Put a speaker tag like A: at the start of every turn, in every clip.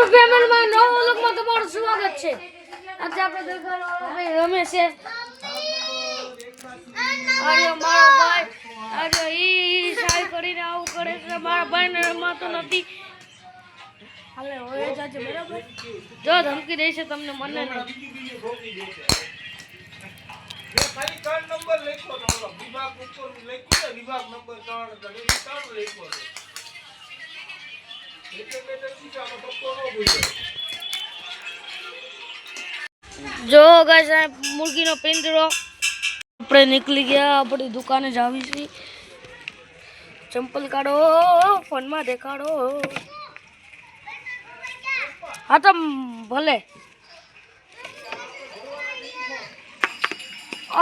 A: ફેમિલીમાં નવો વ્લોગમાં તમારું સ્વાગત છે. આજે આપણે દેખાડો ભાઈ રમે છે. આર્યો મારો ભાઈ આર્યો ઈ સાઈ કરીને આવું કરે છે. મારા ભાઈને રમાતો નથી. હાલે હોય જાજે બરાબર. જો ધમકી દેશે તમને મને નહીં.
B: ખાલી 3 નંબર લખો તો વિભાગ ઉપર લખ્યું વિભાગ નંબર 3 એટલે 3 લખો એટલે બેટર શીખાનો પપ્પો ન ભૂલે.
A: જો ગાઈસ આ મુર્ગીનો પિંજરો આપણે નીકળી ગયા આપણી દુકાને જ આવી છે. ચંપલ કાઢો ફોનમાં દેખાડો. હા તો ભલે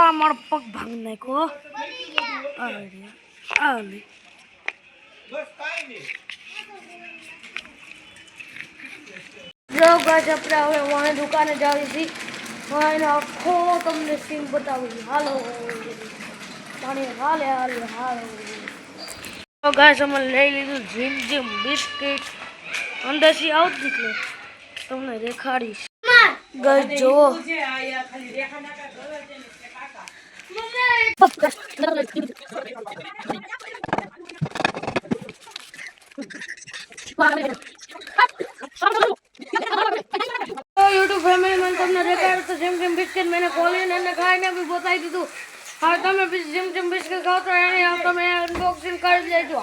A: આ મારો પગ ભાંગી નાખ્યો.
B: બસ કાઈ નહીં.
A: જો ગાઈસ આપણે હવે વાણી દુકાને જ આવી છીએ. વાણીનો આખો તમને સીન બતાવું છું. હાલો પાણી હાલે હાલે હાલો. તો ગાઈસ અમે લઈ લીધું જીમ જીમ બિસ્કિટ અંદરથી આવું જ નીકળે તમને દેખાડીશ. ગાઈસ જો यूट्यूब फैमिली में तुमने देखा तो जिम जिम बिस्किट मैंने खोली ने खाने भी बताई दी तू हाँ તમે जिम जिम बिस्किट खाओ तो તમે अनबॉक्सिंग कर लेજો.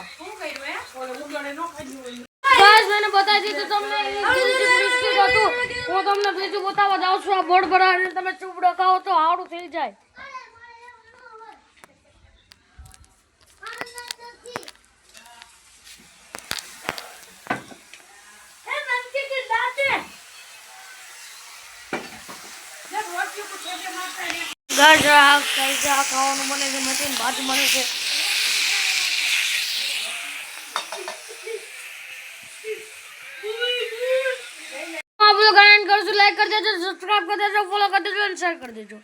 A: गाइस मैंने बताई दी तो तुमने जिम जिम बिस्किट હતું હું તમને બીજું બતાવવા જાઉં છું. આ બોર્ડ પર આવીને તમે ચૂપડો ખાઓ તો હારું થઈ જાય. ગાજરા કઈજા ખાવાનું બને છે. મશીન ભાજી બને છે. आप लोग कमेंट कर दो, लाइक कर देજો, सब्सक्राइब कर देજો, फॉलो कर देજો और शेयर कर देજો.